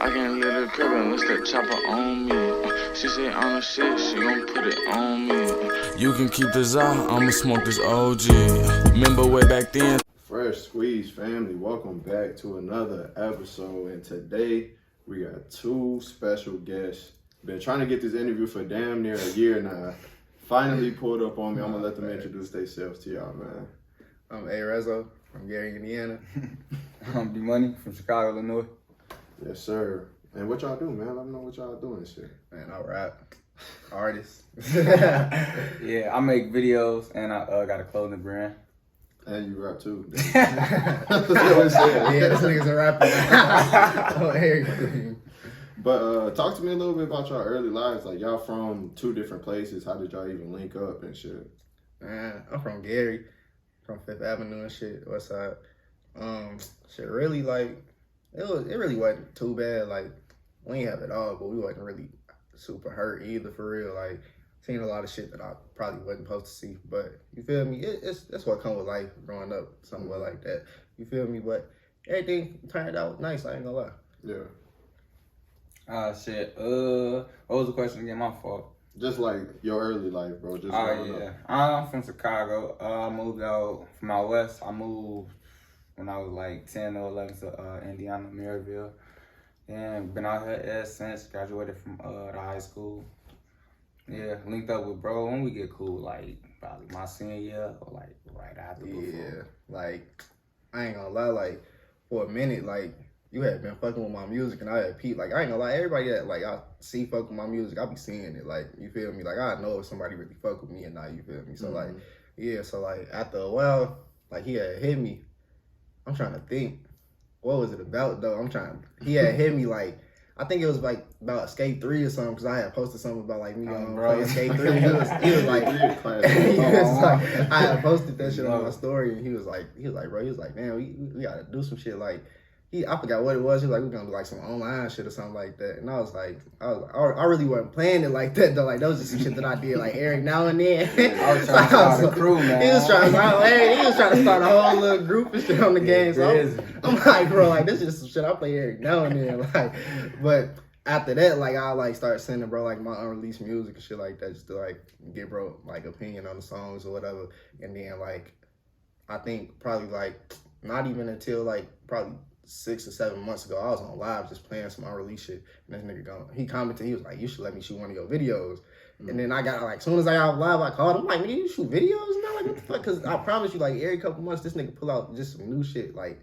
I can let her crib and let's that chopper on me. She say on the shit, she gon' put it on me. You can keep this out, I'ma smoke this OG. Remember way back then. Freshsqueezed family, welcome back to another episode. And today we got two special guests. Been trying to get this interview for damn near a year now. Finally pulled up on me. I'm gonna let them introduce themselves to y'all, man. I'm Ayee Resoo from Gary, Indiana. I'm D-Money from Chicago, Illinois. Yes, sir. And what y'all do, man? Let me know what y'all doing and shit. Man, I rap. Artist. Yeah, I make videos and I got a clothing brand. And you rap too. Yeah, this nigga's a rapper. Oh, everything. But talk to me a little bit about y'all early lives. Like, y'all from two different places. How did y'all even link up and shit? Man, I'm from Gary, from Fifth Avenue and shit, West Side. Shit, really, like, it really wasn't too bad. Like, we ain't have it all, but we wasn't really super hurt either, for real. Like, seen a lot of shit that I probably wasn't supposed to see. But, you feel me? That's what comes with life, growing up, somewhere like that. You feel me? But everything turned out nice, I ain't gonna lie. Yeah. Shit. What was the question again? My fault. Just like your early life, bro. Just Yeah. I'm from Chicago. I moved out from out west. I moved when I was like 10 or 11 to Indiana, Maryville. And been out here ever since. Graduated from the high school. Yeah, linked up with bro when we get cool, like probably my senior year or like right after. Yeah, before. like, I ain't gonna lie, like, for a minute, like, you had been fucking with my music and I had peeped. Like, I ain't gonna lie, everybody that, like, I see fuck with my music, I be seeing it, like, you feel me? Like, I know if somebody really fuck with me or not, you feel me? So, like, yeah, so, like, after a while, like, he had hit me. I'm trying to think, what was it about, though? He had hit me, like, I think it was, like, about Skate 3 or something, because I had posted something about, like, me playing Skate 3. He was like, I had posted that shit on my story, and he was like, man, we gotta do some shit, like, I forgot what it was. He was like, we're gonna do like some online shit or something like that. And I was like, I really wasn't playing it like that though. Like, that was just some shit that I did like every now and then. I was trying to start a crew, man. He was trying to start a whole little group and shit on the game. So I'm like, bro, like, this is just some shit I play every now and then. Like, but after that, like, I like start sending bro like my unreleased music and shit like that, just to like get bro like opinion on the songs or whatever. And then like, I think probably like not even until like probably 6 or 7 months ago, I was on live just playing some unreleased shit. And this nigga he commented, he was like, you should let me shoot one of your videos. And then I got like, as soon as I got live, I called him, like, nigga, you shoot videos now? Like, what the fuck? Because I promise you, like, every couple months, this nigga pull out just some new shit. Like,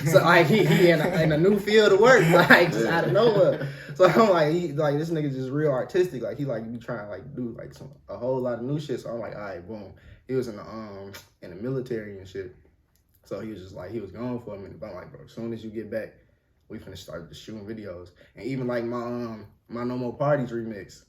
so like he in a new field of work, like, just out of nowhere. So I'm like, this nigga just real artistic. Like, he like be trying to like do like a whole lot of new shit. So I'm like, all right, boom. He was in the military and shit. So he was just like, he was gone for a minute. But I'm like, bro, as soon as you get back, we finna start just shooting videos. And even like my No More Parties remix,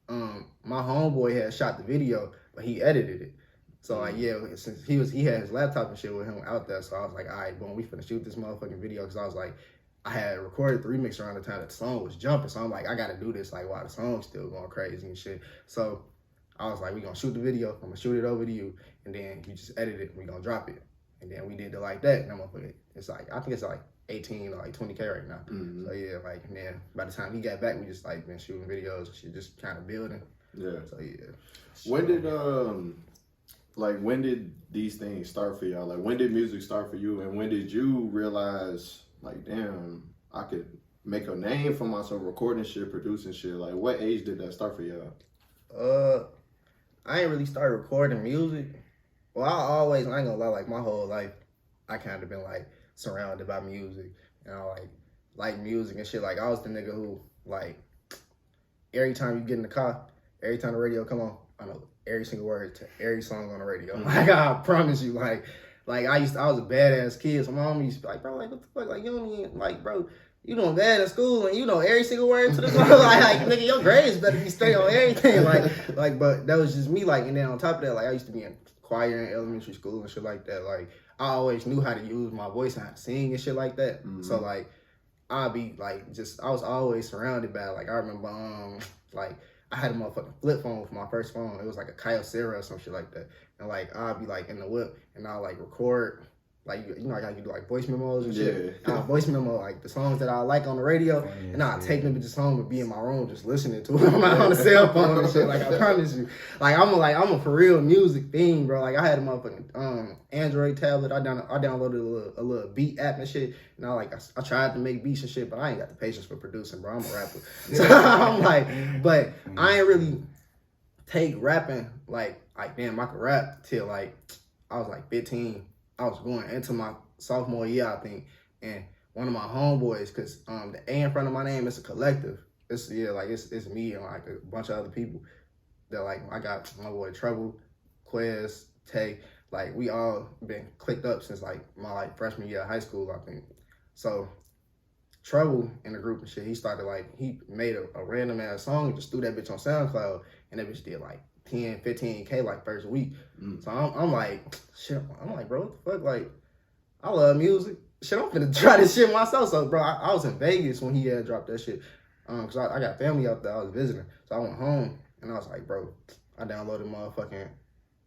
my homeboy had shot the video, but he edited it. So like, yeah, since he had his laptop and shit with him out there, so I was like, all right, boom, we finna shoot this motherfucking video. Cause I was like, I had recorded the remix around the time that the song was jumping. So I'm like, I gotta do this like while the song's still going crazy and shit. So I was like, we gonna shoot the video. I'm gonna shoot it over to you. And then you just edit it and we gonna drop it. And then we did it like that, and I'm gonna put it. It's like, I think it's like 18 or like 20K right now. So yeah, like, and then by the time he got back, we just like been shooting videos and shit, just kind of building. Yeah. So yeah. When did these things start for y'all? Like, when did music start for you, and when did you realize, like, damn, I could make a name for myself recording shit, producing shit? Like, what age did that start for y'all? I ain't really started recording music. Well, I ain't gonna lie, like, my whole life, I kind of been, like, surrounded by music. And I, like music and shit. Like, I was the nigga who, like, every time you get in the car, every time the radio come on, I know every single word to every song on the radio. Like, I promise you, like, I was a badass kid. So my mom used to be like, bro, like, what the fuck? Like, you don't even, like, bro, you doing bad in school and you know every single word to the song. like, nigga, your grades better be straight on everything. Like, but that was just me. Like, and then on top of that, like, I used to be in choir in elementary school and shit like that. Like, I always knew how to use my voice and how to sing and shit like that. So like, I'd be like, I was always surrounded by, like, I remember like, I had a motherfucking flip phone for my first phone. It was like a Kyocera or some shit like that. And like, I'd be like in the whip and I'd like record like you know, like how you do like voice memos and shit. Voice memo like the songs that I like on the radio, and I take them bitches home and be in my room just listening to them on the cell phone and shit. Like I promise you, like I'm a for real music thing, bro. Like I had a motherfucking Android tablet. I downloaded a little beat app and shit. And I tried to make beats and shit, but I ain't got the patience for producing, bro. I'm a rapper, so I'm like, but I ain't really take rapping like damn, I could rap till like I was like 15. I was going into my sophomore year, I think, and one of my homeboys, cause the A in front of my name is a collective. It's me and like a bunch of other people that like I got my boy Trouble, Quez, Tay, like we all been clicked up since like my like freshman year of high school, I think. So Trouble in the group and shit, he started like he made a random ass song and just threw that bitch on SoundCloud, and that bitch did like 10, 15K like first week. So I'm like, shit, I'm like, bro, what the fuck? Like, I love music. Shit, I'm finna try this shit myself. So, bro, I was in Vegas when he had dropped that shit. Cause I got family out there. I was visiting. So I went home and I was like, bro, I downloaded motherfucking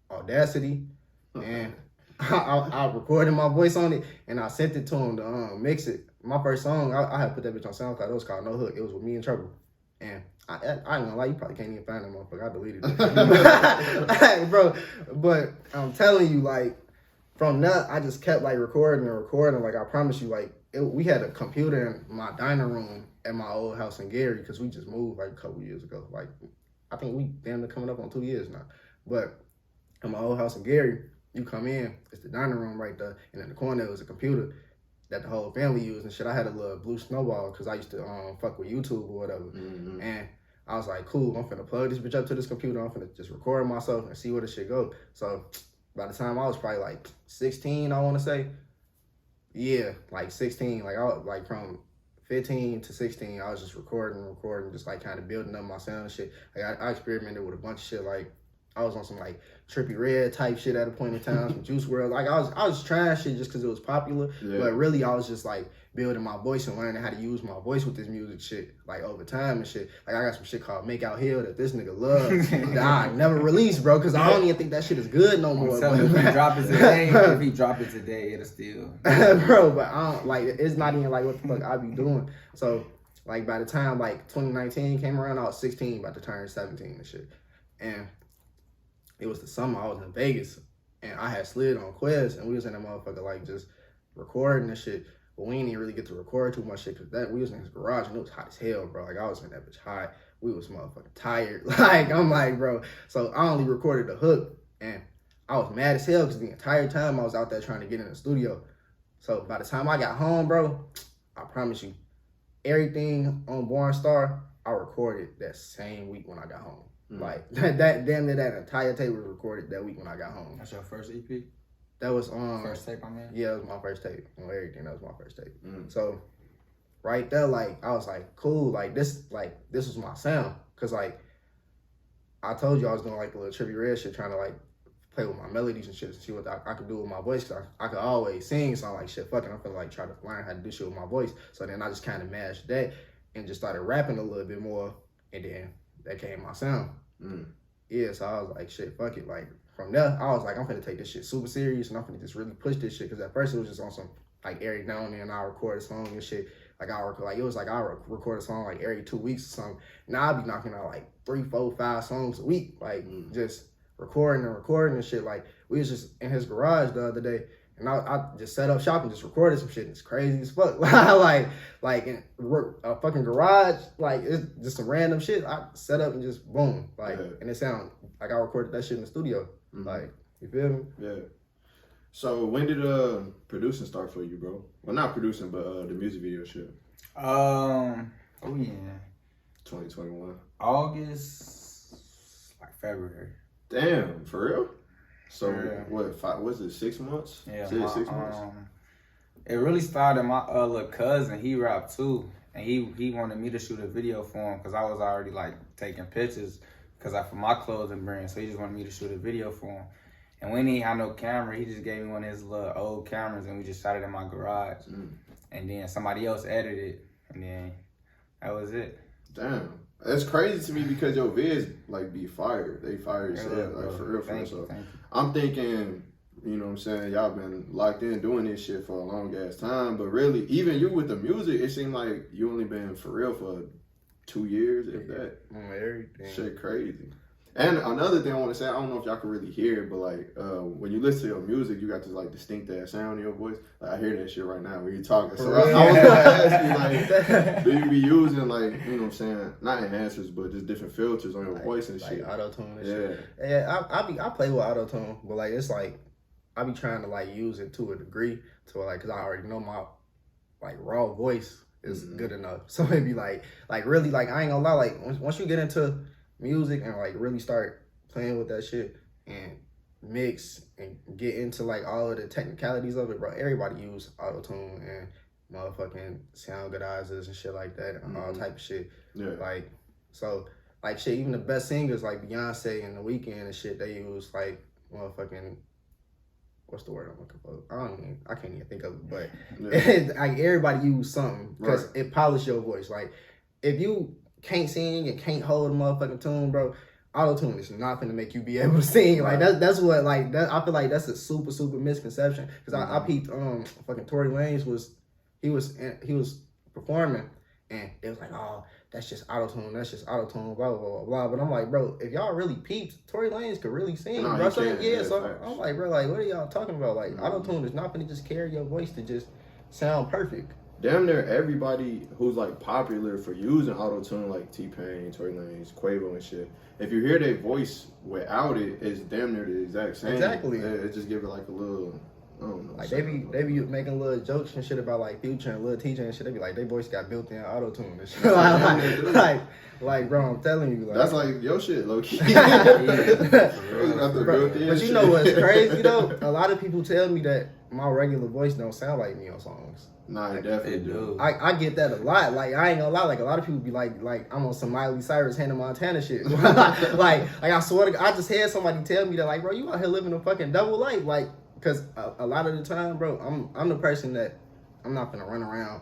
Audacity and I recorded my voice on it and I sent it to him to mix it. My first song, I had put that bitch on SoundCloud. It was called No Hook. It was with me and Trouble. And I ain't gonna lie, you probably can't even find that motherfucker. I deleted it. Hey, bro, but I'm telling you, like, from that, I just kept, like, recording. Like, I promise you, like, we had a computer in my dining room at my old house in Gary because we just moved, like, a couple years ago. Like, I think we damn near coming up on 2 years now. But in my old house in Gary, you come in, it's the dining room right there, and in the corner, it was a computer that the whole family used and shit. I had a little blue snowball because I used to fuck with YouTube or whatever. And I was like, cool, I'm finna plug this bitch up to this computer. I'm finna just record myself and see where this shit go. So by the time I was probably like 16, I want to say. Yeah, like 16. Like I was like from 15 to 16, I was just recording, just like kind of building up my sound and shit. Like I experimented with a bunch of shit. Like I was on some like Trippie Redd type shit at a point in time, some Juice WRLD. Like I was trying shit just because it was popular, but really I was just like building my voice and learning how to use my voice with this music shit, like over time and shit. Like I got some shit called Make Out Hill that this nigga loves that I never released, bro, because I don't even think that shit is good no more. So if he drop it today, it'll still. Bro, but I don't like it's not even like what the fuck I be doing. So like by the time like 2019 came around, I was 16, about to turn 17 and shit, and it was the summer. I was in Vegas, and I had slid on Quez, and we was in that motherfucker like just recording and shit. But we didn't even really get to record too much shit because we was in his garage and it was hot as hell, bro. Like I was in that bitch hot. We was motherfucking tired. Like I'm like, bro. So I only recorded the hook, and I was mad as hell because the entire time I was out there trying to get in the studio. So by the time I got home, bro, I promise you, everything on Born Star, I recorded that same week when I got home. Like that damn near that entire tape was recorded that week when I got home. That's your first EP? That was first tape, I mean? Yeah, it was my first tape. On everything, that was my first tape. So right there, like I was like, cool, this was my sound. Cause like I told you I was doing like the little Trippie Redd shit, trying to like play with my melodies and shit and see what I could do with my voice. Cause I could always sing, so I'm like, shit, fuck it, I'm gonna like try to learn how to do shit with my voice. So then I just kind of mashed that and just started rapping a little bit more, and then that came my sound. Yeah, so I was like, shit, fuck it. Like from there, I was like, I'm gonna take this shit super serious and I'm gonna just really push this shit. Cause at first it was just on some like every now and then I record a song and shit. Like I record a song like every 2 weeks or something. Now I be knocking out like 3, 4, 5 songs a week. Like just recording and shit. Like we was just in his garage the other day. And I just set up shop and just recorded some shit. And it's crazy as fuck. like in a fucking garage, like it's just some random shit. I set up and just boom, like, and it sound like I recorded that shit in the studio. Like, you feel me? Yeah. So when did producing start for you, bro? Well, not producing, but the music video shit. 2021. August, like February. Damn, for real? So yeah. What? Was it 6 months? Yeah, 6 months. It really started. My little cousin, he rapped too, and he wanted me to shoot a video for him because I was already like taking pictures because for my clothing brand. So he just wanted me to shoot a video for him. And when he had no camera, he just gave me one of his little old cameras, and we just shot it in my garage. And then somebody else edited it, and then that was it. Damn. That's crazy to me because your vids like be fire. They fire as hell, like for real. Thank So you. I'm thinking You know what I'm saying? Y'all been locked in doing this shit for a long ass time. But really, even you with the music, it seemed like you only been for real for 2 years, if that. Everything. Shit crazy. And another thing I want to say, I don't know if y'all can really hear it, but like when you listen to your music, you got this like distinct ass sound in your voice. Like I hear that shit right now when you're talking. So I was gonna ask you, like, do you be using like, you know what I'm saying, not enhancers, but just different filters on your voice and shit? Like auto-tune and Yeah. shit. Yeah, I play with auto-tune, but like it's like I be trying to like use it to a degree to like, cause I already know my like raw voice is good enough. So it be like really like I ain't gonna lie, like once you get into music and like really start playing with that shit and mix and get into like all of the technicalities of it, bro. Everybody use auto-tune and motherfucking sound goodizers and shit like that and all type of shit. Yeah. Like so like shit, even the best singers like Beyonce and The Weeknd and shit, they use like motherfucking what's the word I'm looking for? I can't even think of it, but like everybody use something because it polishes your voice. Like if you can't sing and can't hold a motherfucking tune, bro, auto-tune is not gonna make you be able to sing. Like that's what like that. I feel like that's a super misconception because I peeped fucking Tory Lanez he was performing and it was like, oh, that's just auto-tune, blah, blah, blah, blah. But I'm like, bro, if y'all really peeped, Tory Lanez could really sing, bro. So, I'm like, bro, like, what are y'all talking about? Like, auto-tune is not gonna just carry your voice to just sound perfect. Damn near everybody who's like popular for using auto-tune, like T-Pain, Tory Lanez, Quavo and shit, if you hear their voice without it, it's damn near the exact same. Exactly. It just give it like a little, I don't know. Like they be making little jokes and shit about like Future and Lil TJ and shit. They be like, their voice got built in auto-tune and shit. like, bro, I'm telling you, like that's like your shit, low key. But you know what's crazy though? A lot of people tell me that my regular voice don't sound like me on songs. Nah, I definitely do. I get that a lot. Like I ain't gonna lie. Like a lot of people be like I'm on some Miley Cyrus, Hannah Montana shit. like I swear to God, I just had somebody tell me that like, bro, you out here living a fucking double life. Like, cause a lot of the time, bro, I'm the person that I'm not gonna run around.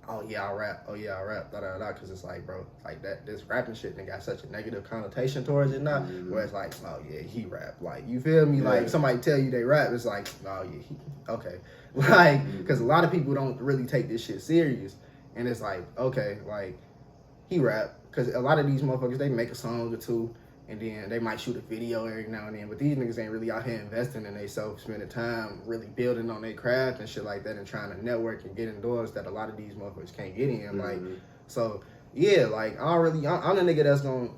Oh yeah, I rap. Da da da. Cause it's like, bro, like that. This rapping shit then got such a negative connotation towards it now. Where it's like, oh yeah, he rap. Like you feel me? Yeah. Like somebody tell you they rap, it's like, oh yeah, okay. Like, cause a lot of people don't really take this shit serious, and it's like, okay, like he rap. Cause a lot of these motherfuckers they make a song or two, and then they might shoot a video every now and then. But these niggas ain't really out here investing in themselves, spending time really building on their craft and shit like that, and trying to network and get in doors that a lot of these motherfuckers can't get in. Like, so yeah, like I'm the nigga that's gonna,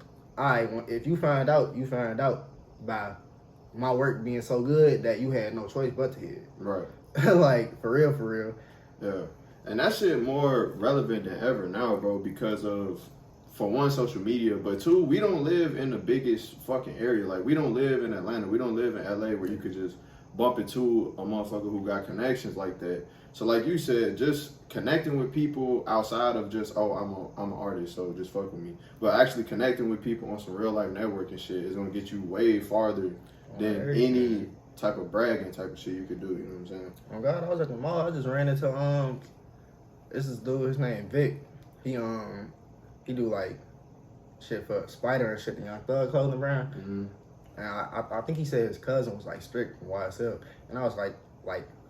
if you find out, you find out by my work being so good that you had no choice but to hit it. Right. Like for real. Yeah, and that shit more relevant than ever now, bro, because of, for one, social media, but two, we don't live in the biggest fucking area. Like, we don't live in Atlanta. We don't live in LA where you could just bump into a motherfucker who got connections like that. So, like you said, just connecting with people outside of just, oh, I'm an artist, so just fuck with me. But actually connecting with people on some real life networking shit is gonna get you way farther than any type of bragging type of shit you could do. You know what I'm saying? Oh God, I was at the mall. I just ran into this dude. His name Vic. He do like shit for Spider and shit, the Young Thug clothing brand. And I think he said his cousin was like strict from YSL. And I was like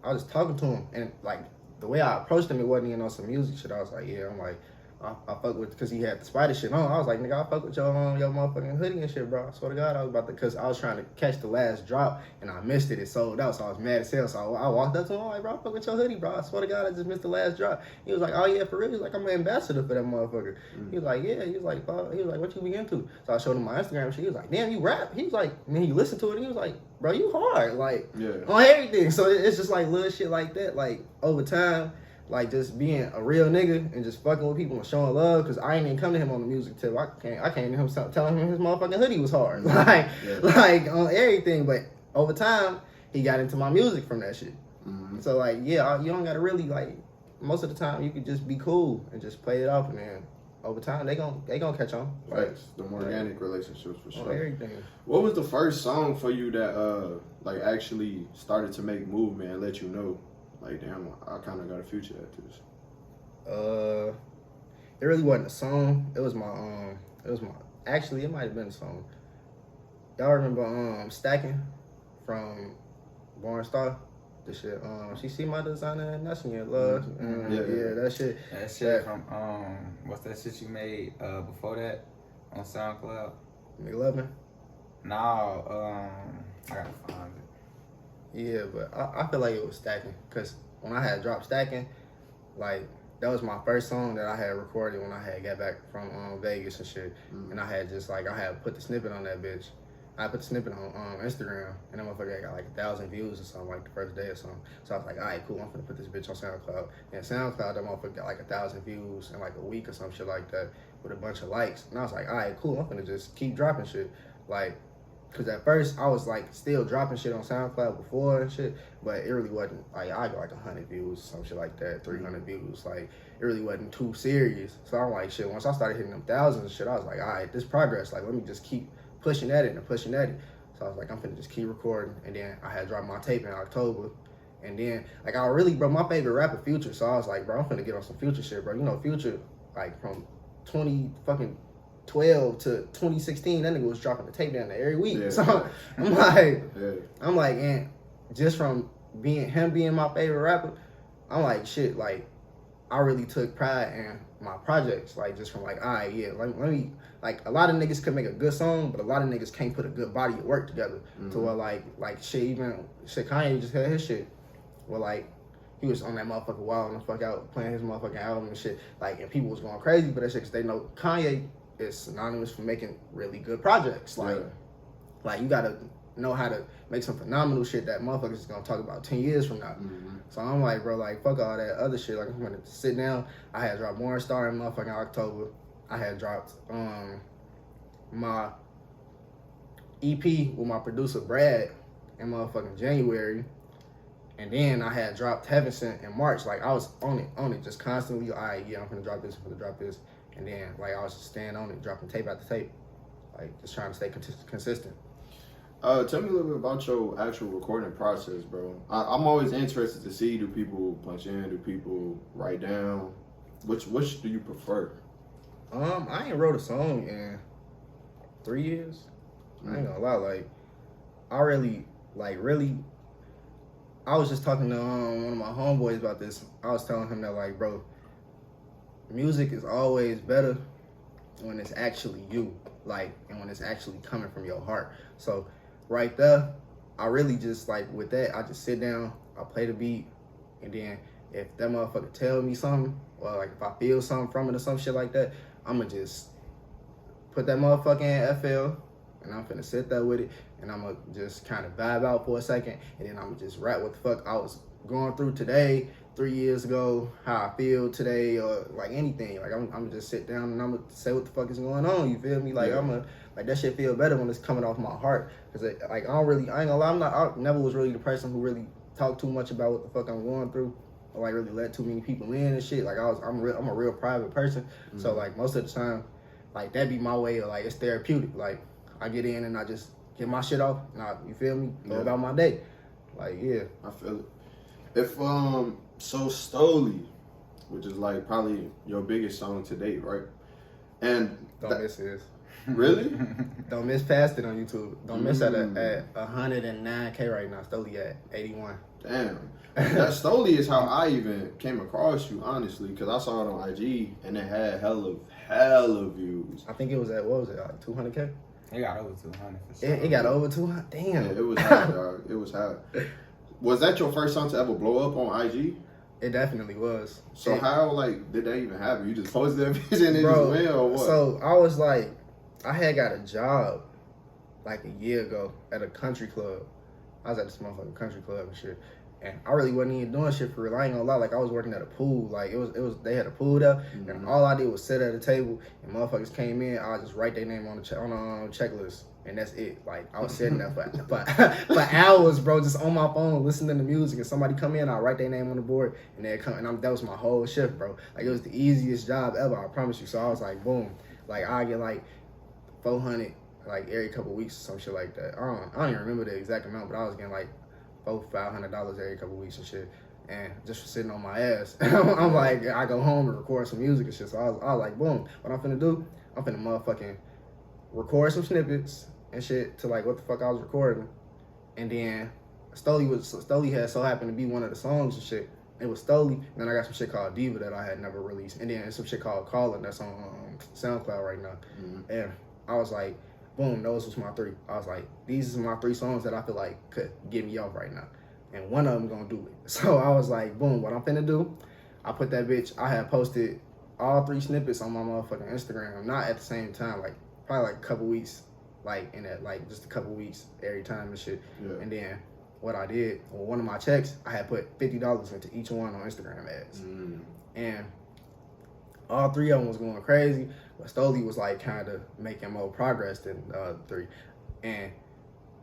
I was talking to him, and like the way I approached him, it wasn't even on some music shit. I was like, yeah, I'm like, I fuck with, because he had the Spider shit on. I was like, nigga, I fuck with your motherfucking hoodie and shit, bro. I swear to God, I was about to, because I was trying to catch the last drop and I missed it. It sold out, so I was mad as hell. So I walked up to him, I'm like, bro, I fuck with your hoodie, bro. I swear to God, I just missed the last drop. He was like, oh yeah, for real? He was like, I'm an ambassador for that motherfucker. He was like, yeah. He was like, what you be into? So I showed him my Instagram shit. He was like, damn, you rap? He was like, and then he listened to it, and he was like, bro, you hard, like, on everything. So it's just like little shit like that, like over time. Like just being a real nigga and just fucking with people and showing love, because I ain't even come to him on the music tip. I came to him telling him his motherfucking hoodie was hard, like on everything. But over time, he got into my music from that shit. So like, yeah, you don't gotta really like. Most of the time, you could just be cool and just play it off, and then over time they gonna catch on. Right, the more organic relationships for sure. Everything. What was the first song for you that like actually started to make movement and let you know, like, damn, I kind of got a future after this? It really wasn't a song. It was my actually, it might have been a song. Y'all remember Stacking from Born Star. The shit, she see my designer and that's in your love. Yeah, that shit. That shit from what's that shit you made before that on SoundCloud? McLovin. No, I gotta find it. Yeah, but I feel like it was Stacking, cause when I had dropped Stacking, like that was my first song that I had recorded when I had got back from Vegas and shit, and I had just like I had put the snippet on that bitch. I put the snippet on Instagram, and that motherfucker got like 1,000 views or something, like the first day or something. So I was like, all right, cool, I'm finna put this bitch on SoundCloud. And SoundCloud, that motherfucker got like 1,000 views in like a week or some shit like that with a bunch of likes. And I was like, all right, cool, I'm finna just keep dropping shit. Like, cause at first I was like still dropping shit on SoundCloud before and shit, but it really wasn't like I got like 100 views, some shit like that, 300 views. Like it really wasn't too serious. So I'm like, shit. Once I started hitting them thousands and shit, I was like, all right, this progress. Like let me just keep pushing at it and pushing at it. So I was like, I'm finna just keep recording. And then I had dropped my tape in October. And then like I really, bro, my favorite rapper Future. So I was like, bro, I'm finna get on some Future shit, bro. You know Future, like from 2012 to 2016, that nigga was dropping the tape down there every week. So I'm like, and just from being my favorite rapper, I'm like, shit, like I really took pride in my projects, like just from like, all right, yeah, let me, like a lot of niggas could make a good song, but a lot of niggas can't put a good body of work together to where like shit, Kanye just had his shit, well like he was on that motherfucker wilding the fuck out, playing his motherfucking album and shit, like, and people was going crazy for that shit because they know Kanye is synonymous for making really good projects, like you gotta know how to make some phenomenal shit that motherfuckers is gonna talk about 10 years from now. So I'm like, bro, like fuck all that other shit. Like I'm gonna sit down. I had dropped Born Star in motherfucking October. I had dropped my EP with my producer Brad in motherfucking January. And then I had dropped Heaven Sent in March. Like I was on it just constantly. All right, yeah, I'm gonna drop this, I'm gonna drop this. And then like I was just staying on it, dropping tape after tape. Like just trying to stay consistent. Tell me a little bit about your actual recording process, bro. I'm always interested to see, do people punch in, do people write down? Which do you prefer? I ain't wrote a song in 3 years. I ain't gonna lie, like I really I was just talking to one of my homeboys about this. I was telling him that like, bro, music is always better when it's actually you, like, and when it's actually coming from your heart. So right there, I really just like with that, I just sit down, I play the beat, and then if that motherfucker tell me something, or like if I feel something from it or some shit like that, I'ma just put that motherfucker in FL, and I'm finna sit there with it, and I'ma just kind of vibe out for a second, and then I'ma just rap what the fuck I was going through today, 3 years ago, how I feel today, or like anything. Like I'm just sit down and I'ma say what the fuck is going on. You feel me? Like like that shit feel better when it's coming off my heart. Cause like I ain't gonna lie, I never was really the person who really talked too much about what the fuck I'm going through, or like really let too many people in and shit. Like I'm a real private person. So like most of the time, like that be my way of like it's therapeutic. Like I get in and I just get my shit off. And you feel me? Go about my day. Like yeah, I feel it. If so Stolie, which is like probably your biggest song to date, right? And don't miss this. Really? Don't miss past it on YouTube. Don't miss at 109K right now. Stolie at 81. Damn. That Stolie is how I even came across you, honestly, because I saw it on IG and it had hella views. I think it was at, what was it, like 200K? It got over 200 for sure. It got over 200. Damn. Yeah, it was hot, dog. It was hot. Was that your first song to ever blow up on IG? It definitely was. So how, like, did that even happen? You just posted that bitch and it just went, or what? So I was like, I had got a job like a year ago at a country club. I was at this motherfucking country club and shit. And I really wasn't even doing shit for real. I ain't gonna lie, like I was working at a pool. Like it was they had a pool there, and all I did was sit at a table and motherfuckers came in, I just write their name on the checklist. And that's it. Like I was sitting there for hours, bro, just on my phone listening to music. And somebody come in, I write their name on the board, and they come. And that was my whole shift, bro. Like it was the easiest job ever. I promise you. So I was like, boom, like I get like 400 like every couple of weeks or some shit like that. I don't even remember the exact amount, but I was getting like $400-500 every couple of weeks and shit. And just for sitting on my ass, I'm like, I go home and record some music and shit. So I was like, boom, what I'm finna do? I'm finna motherfucking record some snippets and shit to like what the fuck I was recording, and then Stolie had so happened to be one of the songs and shit. It was Stolie. Then I got some shit called Diva that I had never released, and then some shit called Callin' that's on SoundCloud right now. And I was like, boom, those was my 3. I was like, these are my 3 songs that I feel like could get me off right now, and one of them gonna do it. So I was like, boom, what I'm finna do? I put that bitch. I had posted all 3 snippets on my motherfucking Instagram, not at the same time, like probably like a couple weeks, like in that like just a couple weeks every time and shit. And then what I did, on one of my checks, I had put $50 into each one on Instagram ads. And all 3 of them was going crazy, but Stolie was like kind of making more progress than the other 3. And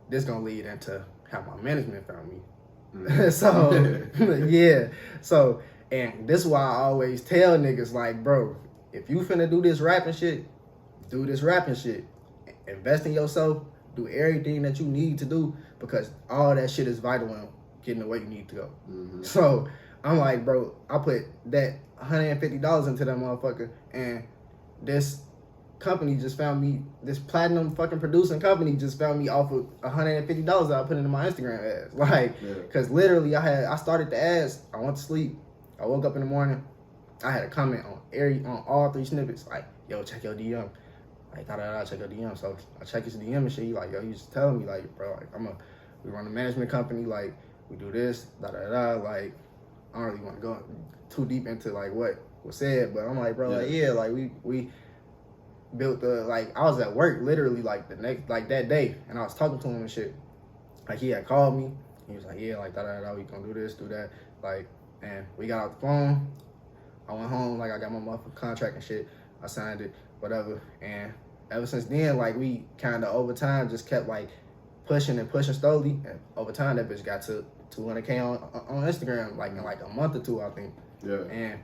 this gonna lead into how my management found me. So, yeah. So, and this is why I always tell niggas like, bro, if you finna do this rapping shit, do this rapping shit. Invest in yourself. Do everything that you need to do, because all that shit is vital in getting the way you need to go. So I'm like, bro, I put that $150 into that motherfucker, and this company just found me, this platinum fucking producing company just found me off of $150 that I put into my Instagram ads. Like, cause literally I started the ads, I went to sleep, I woke up in the morning, I had a comment on all 3 snippets, like, yo, check your DM. Like, check your DM. So I check his DM and shit. He like, yo, he just telling me like, bro, like we run a management company, like we do this, Like I don't really want to go too deep into like what was said, but I'm like, bro, like we built the, like, I was at work literally like the next, like that day, and I was talking to him and shit. Like he had called me. He was like, yeah, like we gonna do this, do that, like, and we got off the phone. I went home, like I got my motherfucking contract and shit. I signed it, whatever, and ever since then, like, we kind of over time just kept like pushing Stolie, and over time that bitch got to 200K on Instagram, like in like a month or 2, I think. And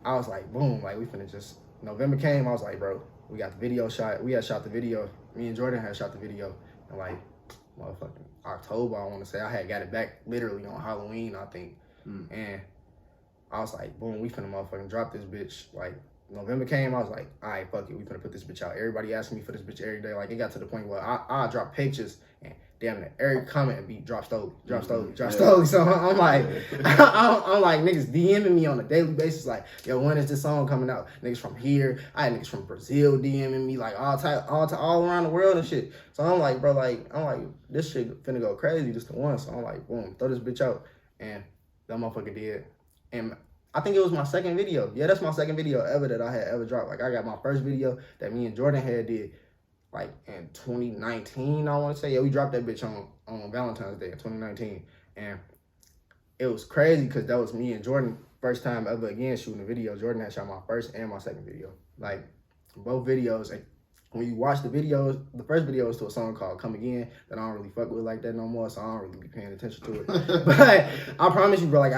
I was like, boom, like we finna just, November came, I was like, bro, we got the video shot. We had shot the video. Me and Jordan had shot the video in like motherfucking October, I want to say. I had got it back literally on Halloween, I think. And I was like, boom, we finna motherfucking drop this bitch. Like, November came, I was like, all right, fuck it, we finna put this bitch out. Everybody asking me for this bitch every day. Like, it got to the point where I drop pictures, and damn it, every comment would be drop Stolie. So I'm like, I'm like, niggas DMing me on a daily basis, like, yo, when is this song coming out? Niggas from here, I had niggas from Brazil DMing me, like all around the world and shit. So I'm like, bro, like, this shit finna go crazy just the once. So I'm like, boom, throw this bitch out, and that motherfucker did. And I think it was my second video. Yeah, that's my second video ever that I had ever dropped. Like, I got my first video that me and Jordan had did, like, in 2019, I want to say. Yeah, we dropped that bitch on Valentine's Day in 2019. And it was crazy because that was me and Jordan first time ever again shooting a video. Jordan had shot my first and my second video. Like, both videos. And when you watch the videos, the first video was to a song called Come Again that I don't really fuck with like that no more, so I don't really be paying attention to it. But I promise you, bro, like,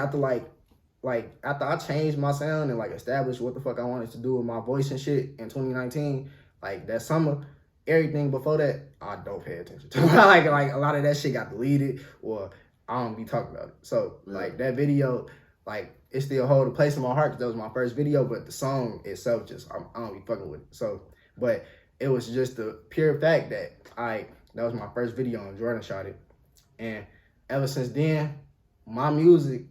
after I changed my sound and like established what the fuck I wanted to do with my voice and shit in 2019, like that summer, everything before that, I don't pay attention to. like a lot of that shit got deleted, or I don't be talking about it. So like that video, like it still hold a place in my heart because that was my first video, but the song itself just, I don't be fucking with it. So, but it was just the pure fact that that was my first video and Jordan shot it. And ever since then, my music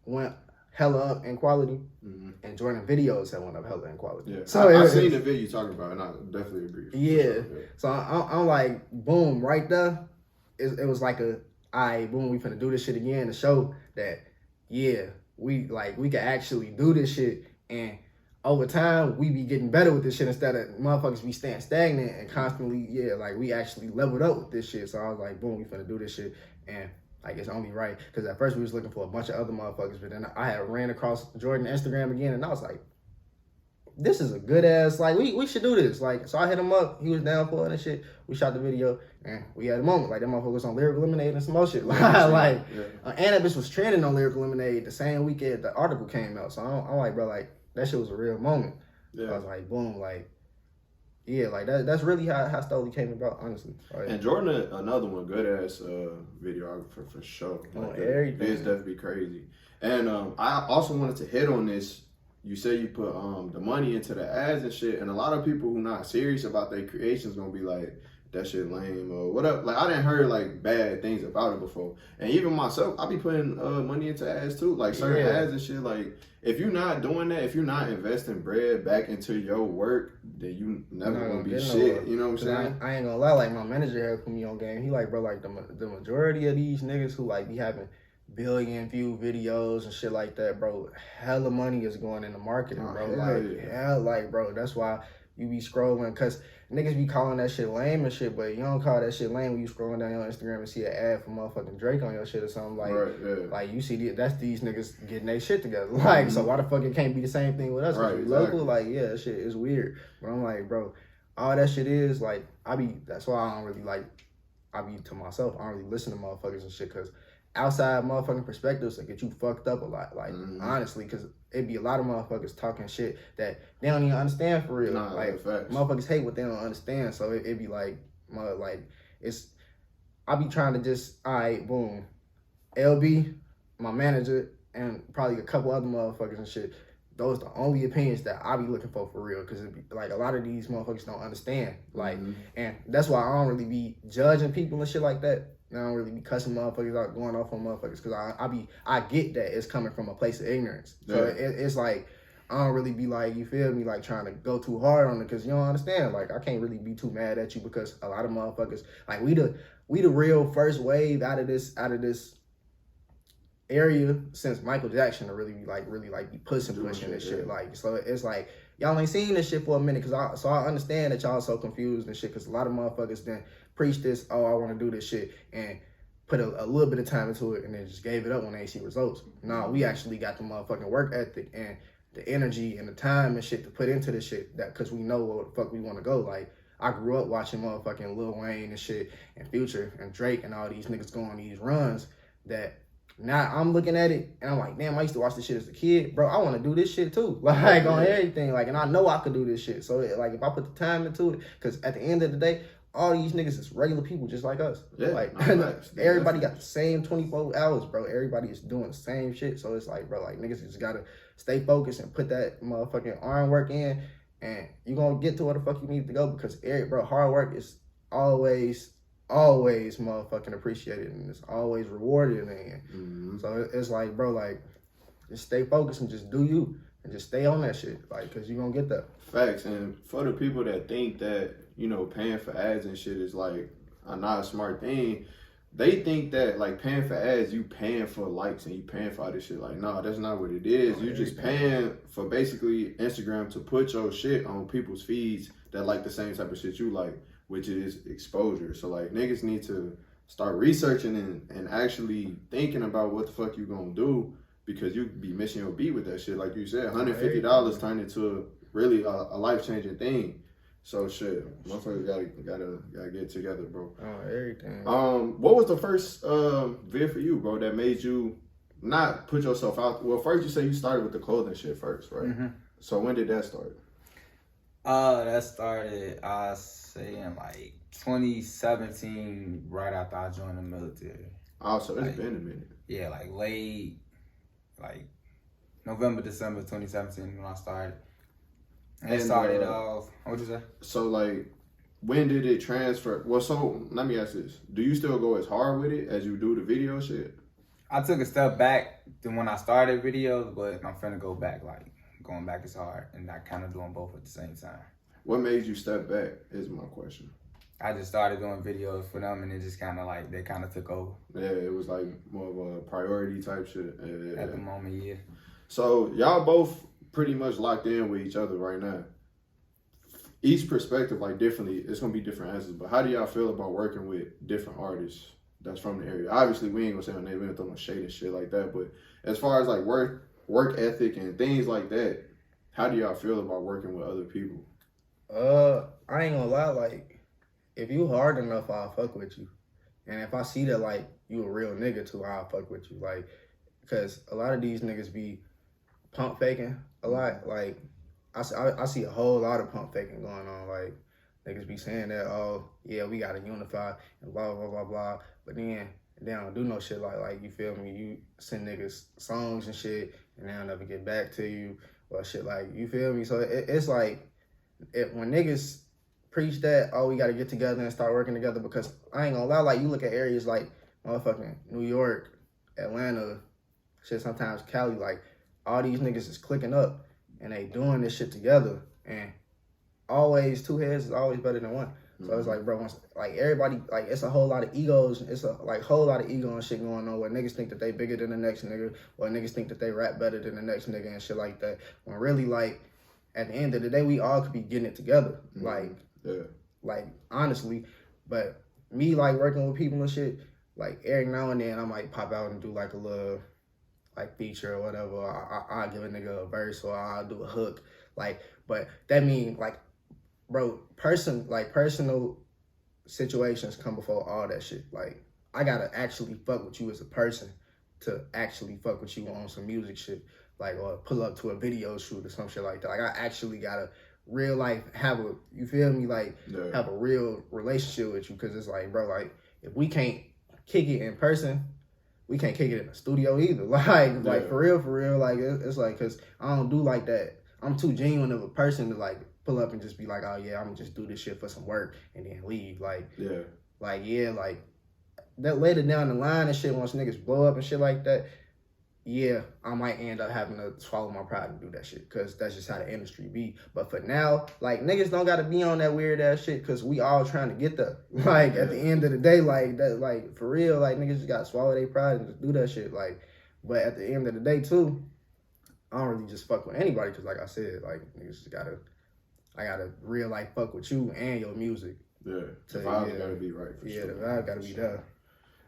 went hella up in quality, and Jordan videos have went up hella in quality. Yeah, so I've seen the video you're talking about, and I definitely agree. Yeah. So I'm like, boom, right there. It was like boom, we finna do this shit again to show that, yeah, we can actually do this shit, and over time we be getting better with this shit instead of motherfuckers be staying stagnant and constantly, like we actually leveled up with this shit. So I was like, boom, we finna do this shit, and like, it's only right, because at first we was looking for a bunch of other motherfuckers, but then I had ran across Jordan Instagram again, and I was like, this is a good ass, like, we should do this. Like, so I hit him up, he was down for it and shit. We shot the video, and we had a moment. Like, that motherfucker was on Lyrical Lemonade and some more shit. And that bitch was trending on Lyrical Lemonade the same weekend the article came out. So I'm like, bro, like, that shit was a real moment. I was like, boom, like, yeah, like that's really how Stolie came about, honestly. Like, and Jordan, another one, good ass videographer for sure. Like, everything. It's definitely crazy. And I also wanted to hit on this. You say you put the money into the ads and shit, and a lot of people who not serious about their creations gonna be like, that shit lame or whatever. Like, I didn't heard like bad things about it before. And even myself, I be putting money into ads too. Like certain ads and shit. Like, if you're not doing that, if you're not investing bread back into your work, then you never gonna be shit. You know what I'm saying? I ain't gonna lie, like my manager had put me on game. He like, bro, like the majority of these niggas who like be having billion view videos and shit like that, bro, hella money is going into marketing, bro. Bro, that's why you be scrolling, cause niggas be calling that shit lame and shit, but you don't call that shit lame when you scrolling down your Instagram and see an ad for motherfucking Drake on your shit or something. Like, like you see, that's these niggas getting their shit together. Like, so why the fuck it can't be the same thing with us? Right, local, like, yeah, that shit is weird. But I'm like, bro, all that shit is like, that's why I don't really like, I be to myself, I don't really listen to motherfuckers and shit, cause outside motherfucking perspectives that get you fucked up a lot. Like, honestly, because it be a lot of motherfuckers talking shit that they don't even understand for real. Like, motherfuckers hate what they don't understand. So it be like, I be trying to just, all right, boom. LB, my manager, and probably a couple other motherfuckers and shit. Those the only opinions that I be looking for real. Because like a lot of these motherfuckers don't understand. Like, and that's why I don't really be judging people and shit like that. I don't really be cussing motherfuckers out, going off on motherfuckers, because I get that it's coming from a place of ignorance. So it's like, I don't really be like, you feel me, like trying to go too hard on it, because you don't understand. Like, I can't really be too mad at you, because a lot of motherfuckers, like we the real first wave out of this area since Michael Jackson to really be pushing this shit. Like, so it's like, y'all ain't seen this shit for a minute, so I understand that y'all so confused and shit, because a lot of motherfuckers then preach this, oh, I want to do this shit, and put a little bit of time into it, and then just gave it up when they see results. Nah, we actually got the motherfucking work ethic and the energy and the time and shit to put into this shit, that because we know where the fuck we want to go. Like, I grew up watching motherfucking Lil Wayne and shit, and Future and Drake and all these niggas go on these runs that now I'm looking at it and I'm like, damn, I used to watch this shit as a kid. Bro, I want to do this shit too. Like, on everything. Like, and I know I could do this shit. So, like, if I put the time into it, because at the end of the day, all these niggas is regular people just like us. Yeah, like, everybody got the same 24 hours, bro. Everybody is doing the same shit. So it's like, bro, like, niggas just gotta stay focused and put that motherfucking iron work in, and you gonna get to where the fuck you need to go, because, bro, hard work is always motherfucking appreciated, and it's always rewarded in the end. So it's like, bro, like, just stay focused and just do you, and just stay on that shit, like, because you're gonna get there. Facts. And for the people that think that, you know, paying for ads and shit is like not a smart thing, they think that like paying for ads, you paying for likes and you paying for all this shit. Like, no, that's not what it is. You just paying for basically Instagram to put your shit on people's feeds that like the same type of shit you like, which is exposure. So like, niggas need to start researching and actually thinking about what the fuck you gonna do, because you be missing your beat with that shit. Like you said, $150 turned into really a life-changing thing. So shit, motherfuckers gotta get together, bro. Oh, everything. What was the first vid for you, bro, that made you not put yourself out? Well, first you say you started with the clothing shit first, right? So when did that start? That started, I say, in like 2017, right after I joined the military. Oh, so it's been a minute. Yeah, like late, like November, December 2017 when I started. And it started off, what'd you say? So like, when did it transfer? Well, so let me ask this. Do you still go as hard with it as you do the video shit? I took a step back than when I started videos, but I'm finna go back, like, going back as hard and not kind of doing both at the same time. What made you step back is my question. I just started doing videos for them, and it just kind of like, they kind of took over. Yeah, it was like more of a priority type shit. At the moment, yeah. So y'all both pretty much locked in with each other right now. Each perspective, like, differently, it's gonna be different answers, but how do y'all feel about working with different artists that's from the area? Obviously, we ain't gonna say her name, we ain't throw no shade and shit like that, but as far as like work ethic and things like that, how do y'all feel about working with other people? I ain't gonna lie, like, if you hard enough, I'll fuck with you. And if I see that, like, you a real nigga too, I'll fuck with you. Like, because a lot of these niggas be pump faking a lot. Like, I see a whole lot of pump faking going on. Like, niggas be saying that, oh, yeah, we gotta unify and blah, blah, blah, blah. But then they don't do no shit like, you feel me? You send niggas songs and shit, and they'll never get back to you or shit, like, you feel me? So it's like, when niggas preach that, oh, we got to get together and start working together, because I ain't gonna lie, like, you look at areas like motherfucking New York, Atlanta, shit, sometimes Cali, like, all these niggas is clicking up and they doing this shit together, and always 2 heads is always better than 1. So it's like, bro, once, like, everybody, like, it's a whole lot of egos. It's a, like, whole lot of ego and shit going on where niggas think that they bigger than the next nigga, or niggas think that they rap better than the next nigga and shit like that. When really, like, at the end of the day, we all could be getting it together. Like, like, honestly. But me, like, working with people and shit, like, every now and then I might pop out and do, like, a little, like, feature or whatever. I'll give a nigga a verse, or I'll do a hook. Like, but that mean, like, bro, personal situations come before all that shit. Like, I gotta actually fuck with you as a person to actually fuck with you on some music shit. Like, or pull up to a video shoot or some shit like that. Like, I actually gotta real life have a, you feel me? Like, have a real relationship with you. Cause it's like, bro, like, if we can't kick it in person, we can't kick it in the studio either. Like for real. Like, it's like, cause I don't do like that. I'm too genuine of a person to, like, pull up and just be like, oh yeah, I'm gonna just do this shit for some work and then leave. Like, like that later down the line and shit, once niggas blow up and shit like that, yeah, I might end up having to swallow my pride and do that shit, because that's just how the industry be. But for now, like, niggas don't gotta be on that weird ass shit, because we all trying to get there. Like, at the end of the day, like, that, like, for real, like, niggas just gotta swallow their pride and just do that shit. Like, but at the end of the day too, I don't really just fuck with anybody, because like I said, like, niggas just gotta, I gotta real life fuck with you and your music. Yeah, the vibe gotta be right. For sure. The vibe gotta be there.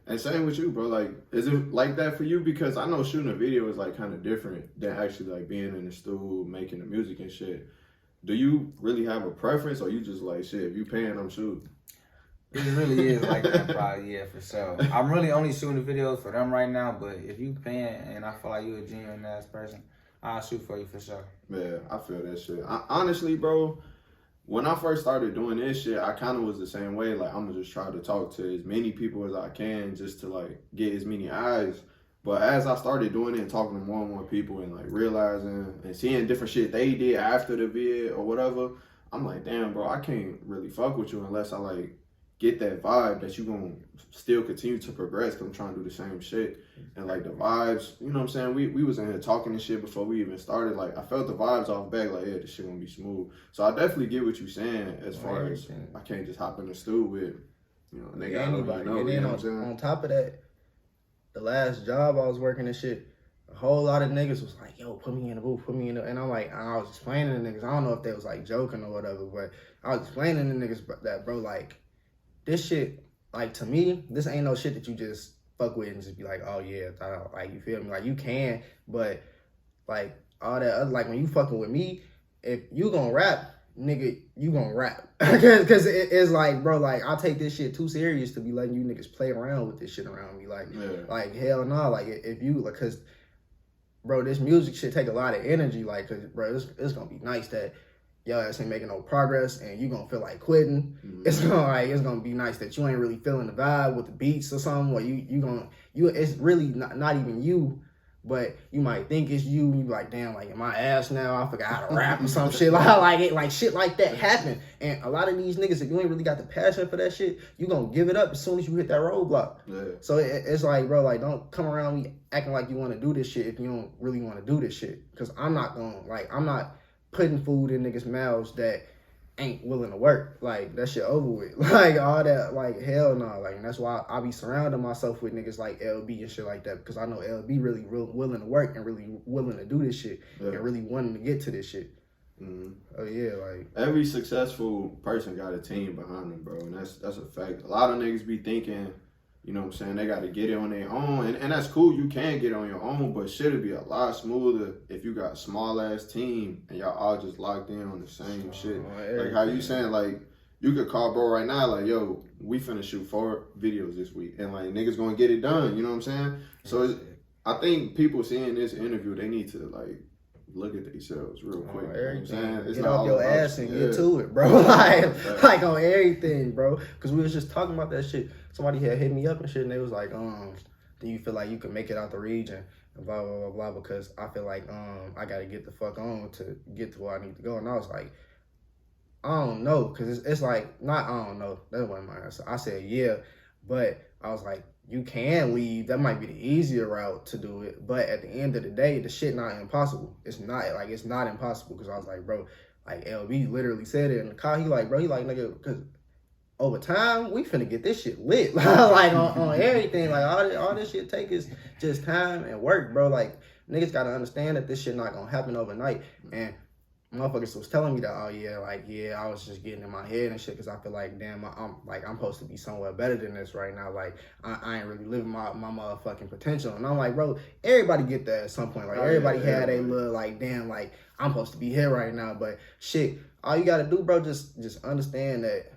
And same with you, bro. Like, is it like that for you? Because I know shooting a video is, like, kind of different than actually, like, being in the studio, making the music and shit. Do you really have a preference, or you just like, shit, if you paying, I'm shooting? It really is like that, probably, yeah, for sure. I'm really only shooting the videos for them right now, but if you paying and I feel like you a genuine ass person, I'll shoot for you for sure. Yeah, I feel that shit. Honestly, bro, when I first started doing this shit, I kind of was the same way. Like, I'm gonna just try to talk to as many people as I can just to, like, get as many eyes. But as I started doing it and talking to more and more people and, like, realizing and seeing different shit they did after the vid or whatever, I'm like, damn, bro, I can't really fuck with you unless I, like, get that vibe that you gonna still continue to progress, because I'm trying to do the same shit. And, like, the vibes, you know what I'm saying? We was in here talking and shit before we even started. Like, I felt the vibes off back, like, yeah, this shit gonna be smooth. So I definitely get what you're saying as far as I can't just hop in the stew with, you know, a nigga anybody. Know, and then on top of that, the last job I was working and shit, a whole lot of niggas was like, yo, put me in the booth, put me in the, and I'm like, I was explaining to niggas, I don't know if they was, like, joking or whatever, but I was explaining to niggas that, bro, like, this shit, like, to me, this ain't no shit that you just fuck with and just be like, oh yeah, like, you feel me? Like, you can, but, like, all that other, like, when you fucking with me, if you gonna rap, nigga, you gonna rap. Cause it's like, bro, like, I take this shit too serious to be letting you niggas play around with this shit around me. Like, like, hell no, like, if you, like, cause, bro, this music shit take a lot of energy, like, cause, bro, it's gonna be nice that your ass ain't making no progress and you gonna feel like quitting. It's gonna be nice that you ain't really feeling the vibe with the beats or something, or it's really not even you, but you might think it's you. You be like, damn, like, in my ass now, I forgot how to rap or some shit. Like shit like that happen. And a lot of these niggas, if you ain't really got the passion for that shit, you gonna give it up as soon as you hit that roadblock. So it's like, bro, like, don't come around me acting like you want to do this shit if you don't really want to do this shit. Cause I'm not putting food in niggas' mouths that ain't willing to work. Like, that shit over with. Like, all that, like, hell no. Like, and that's why I be surrounding myself with niggas like LB and shit like that, because I know LB really willing to work and really willing to do this shit and really wanting to get to this shit. Oh yeah, like, every successful person got a team behind them, bro, and that's a fact. A lot of niggas be thinking, you know what I'm saying, they got to get it on their own. And that's cool, you can get it on your own, but shit'll be a lot smoother if you got a small-ass team and y'all all just locked in on the same shit. Like, how you saying, like, you could call bro right now, like, yo, we finna shoot 4 videos this week. And, like, niggas gonna get it done, you know what I'm saying? So I think people seeing this interview, they need to, like, look at themselves real quick. You know what I'm saying? It's get not off your ass and get to it, bro. like on everything, bro. Because we was just talking about that shit. Somebody had hit me up and shit, and they was like, do you feel like you can make it out the region? And blah, blah, blah, blah. Because I feel like I got to get the fuck on to get to where I need to go. And I was like, I don't know, cause it's like not I don't know. That wasn't my answer. I said yeah, but I was like, you can leave. That might be the easier route to do it. But at the end of the day, the shit not impossible. It's not impossible. Cause I was like, bro, like LB literally said it in the car. He like nigga, cause over time we finna get this shit lit. Like on everything. Like all this shit take is just time and work, bro. Like niggas gotta understand that this shit not gonna happen overnight. And motherfuckers was telling me that, oh yeah, I was just getting in my head and shit, because I feel like, damn, I'm supposed to be somewhere better than this right now. Like, I ain't really living my motherfucking potential. And I'm like, bro, everybody get that at some point. Like, everybody had a little, like, damn, like, I'm supposed to be here right now. But shit, all you gotta do, bro, just understand that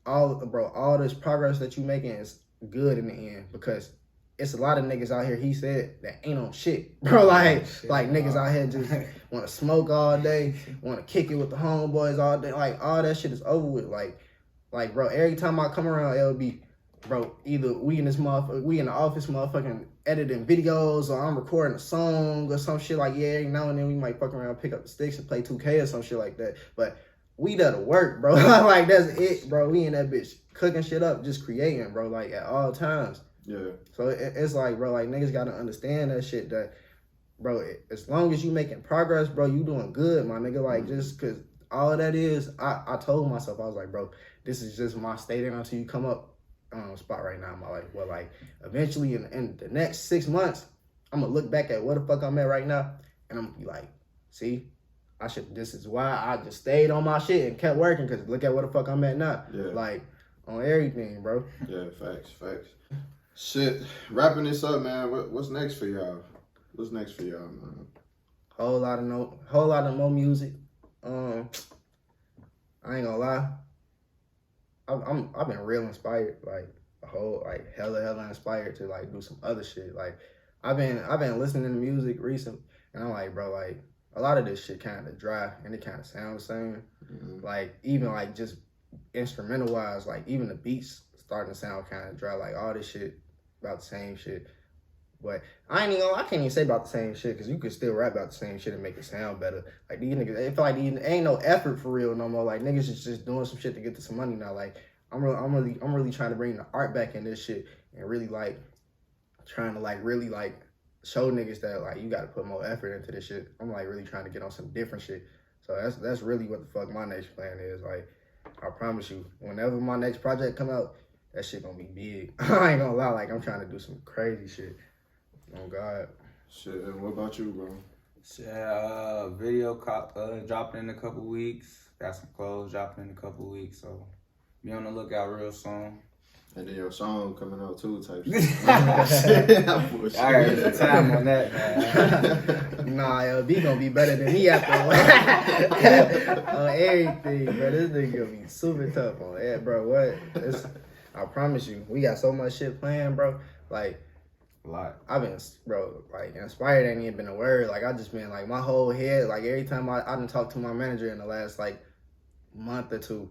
all this progress that you making is good in the end, because it's a lot of niggas out here, he said, that ain't on shit, bro. Like niggas out here just want to smoke all day, want to kick it with the homeboys all day. Like, all that shit is over with. Like, bro, every time I come around LB, bro, either we in the office motherfucking editing videos, or I'm recording a song or some shit. Like, yeah, every now and then we might fuck around, pick up the sticks and play 2K or some shit like that. But we done the work, bro. Like, that's it, bro. We in that bitch cooking shit up, just creating, bro, like, at all times. Yeah. So it's like, bro, like, niggas gotta understand that shit, that, bro, as long as you making progress, bro, you doing good, my nigga. Like, just because all of that is, I told myself, I was like, bro, this is just my staying until you come up spot right now in my life. Well, like, eventually in the next 6 months, I'm gonna look back at where the fuck I'm at right now, and I'm gonna be like, see, this is why I just stayed on my shit and kept working, because look at where the fuck I'm at now. Yeah. Like, on everything, bro. Yeah, facts. Shit, wrapping this up, man. What's next for y'all? What's next for y'all, man? Whole lot of more music. I ain't gonna lie. I've been real inspired, like hella inspired to like do some other shit. Like I've been listening to music recently, and I'm like, bro, like a lot of this shit kind of dry and it kind of sounds the same. Mm-hmm. Like even like just instrumental wise, like even the beats starting to sound kind of dry. Like all this shit about the same shit. But I can't even say about the same shit, because you could still rap about the same shit and make it sound better. Like these niggas, it feel like ain't no effort for real no more. Like niggas is just doing some shit to get to some money now. Like I'm really trying to bring the art back in this shit, and really like trying to like really like show niggas that like you got to put more effort into this shit. I'm like really trying to get on some different shit. So that's really what the fuck my next plan is. Like I promise you, whenever my next project come out, that shit gonna be big. I ain't gonna lie, like I'm trying to do some crazy shit. Oh God. Shit, and what about you, bro? Shit, video dropping in a couple weeks. Got some clothes dropping in a couple weeks, so be on the lookout real soon. And then your song coming out too, type shit. I heard the time on that, man. Nah, LB gonna be better than me after on everything, bro. This nigga gonna be super tough on that, bro. What? I promise you, we got so much shit planned, bro. Like, a lot. I've been, bro, like, inspired ain't even been a word. Like, I just been, like, my whole head, like, every time I done talked to my manager in the last, like, month or two,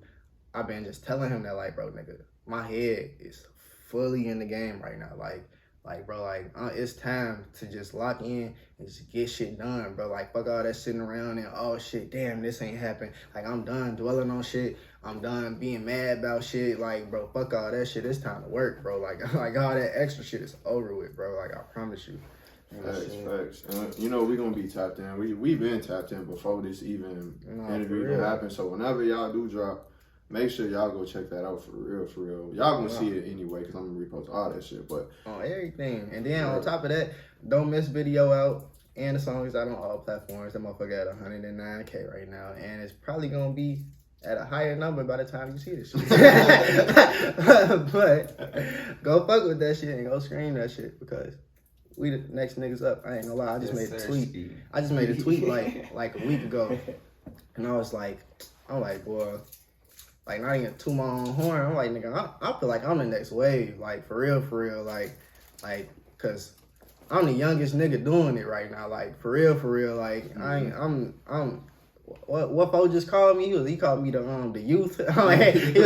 I've been just telling him that, like, bro, nigga, my head is fully in the game right now. Like, bro, like, it's time to just lock in and just get shit done, bro. Like, fuck all that sitting around and, oh, shit, damn, this ain't happened. Like, I'm done dwelling on shit. I'm done being mad about shit. Like, bro, fuck all that shit. It's time to work, bro. Like all that extra shit is over with, bro. Like, I promise you. Facts. And, you know, we gonna be tapped in. We been tapped in before this even interview even happened. So whenever y'all do drop, make sure y'all go check that out for real. Y'all gonna see it anyway, because I'm gonna repost all that shit. But on everything. And then on top of that, Don't Miss video out. And the song is out on all platforms. That motherfucker at 109K right now. And it's probably gonna be at a higher number by the time you see this shit. But go fuck with that shit and go scream that shit, because we the next niggas up. I ain't gonna lie, I just made a tweet. I just made a tweet like a week ago. And I'm like, boy, like not even to my own horn. I'm like, nigga, I feel like I'm the next wave. Like for real. Like, cause I'm the youngest nigga doing it right now. Like for real. Like I'm what Fo just called me? He called me the youth. he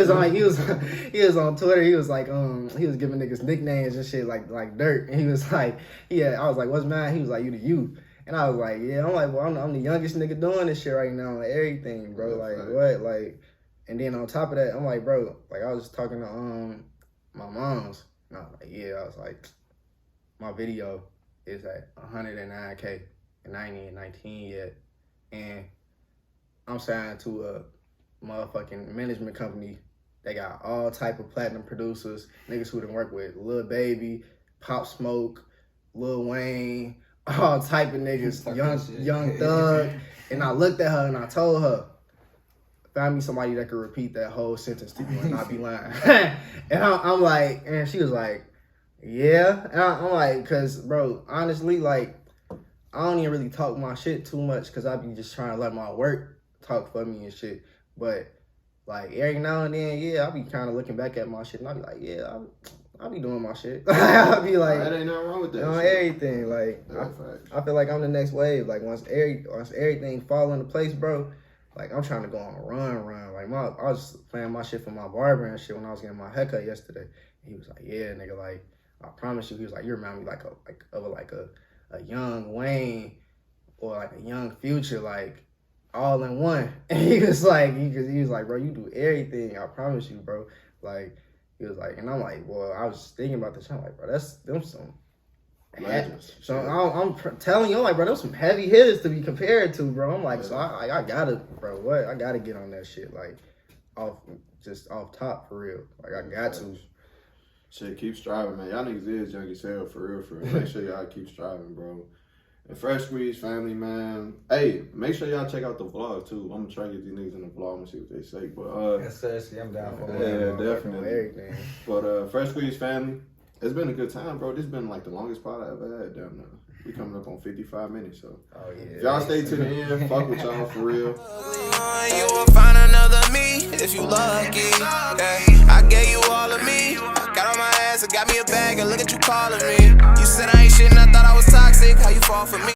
was on Twitter. He was like he was giving niggas nicknames and shit like Dirt. And he was like, I was like, what's mine? He was like, you the youth. And I was like, yeah. I'm like, well, I'm the youngest nigga doing this shit right now. Like everything, bro. Like what? Like And then on top of that, I'm like, bro, like I was just talking to my mom's, and I was like, yeah, I was like, my video is at 109K, and I ain't even 19 yet, and I'm signed to a motherfucking management company. They got all type of platinum producers, niggas who done work with Lil Baby, Pop Smoke, Lil Wayne, all type of niggas, young Thug. And I looked at her and I told her, find me somebody that could repeat that whole sentence to you and not be lying. And I'm like, and she was like, yeah. And I'm like, cause bro, honestly, like, I don't even really talk my shit too much cause I be just trying to let my work talk for me and shit. But like every now and then, yeah, I be kind of looking back at my shit and I be like, yeah, I'll be doing my shit. I'll be like, that ain't nothing wrong with that. On everything, like I feel like I'm the next wave. Like once everything fall into place, bro. Like I'm trying to go on a run. Like I was playing my shit for my barber and shit when I was getting my haircut yesterday. And he was like, yeah, nigga, like I promise you. He was like, you remind me of a young Wayne or like a young Future, like all in one. And he was like, bro, you do everything. I promise you, bro. Like. He was like, and I'm like, well, I was thinking about this. I'm like, bro, that's them some legends. So I'm telling you, I'm like, bro, those some heavy hitters to be compared to, bro. I'm like, so I gotta, bro, what? I gotta get on that shit, like, off top for real. Like, I got to. Shit, keep striving, man. Y'all niggas is young as hell, for real. Make sure y'all keep striving, bro. And Freshsqueezed family, man. Hey, make sure y'all check out the vlog too. I'm gonna try to get these niggas in the vlog and see what they say. But yes, sir. See, I'm down for definitely. Everything. But Freshsqueezed family, it's been a good time, bro. This has been like the longest pod I ever had down there. We coming up on 55 minutes, so if y'all stay to the end, fuck with y'all for real. You will find another me if you lucky. Yeah. I gave you all of me. Got on my ass and got me a bag and look at you calling me. You said I ain't shit and I thought I was toxic. How you fall for me?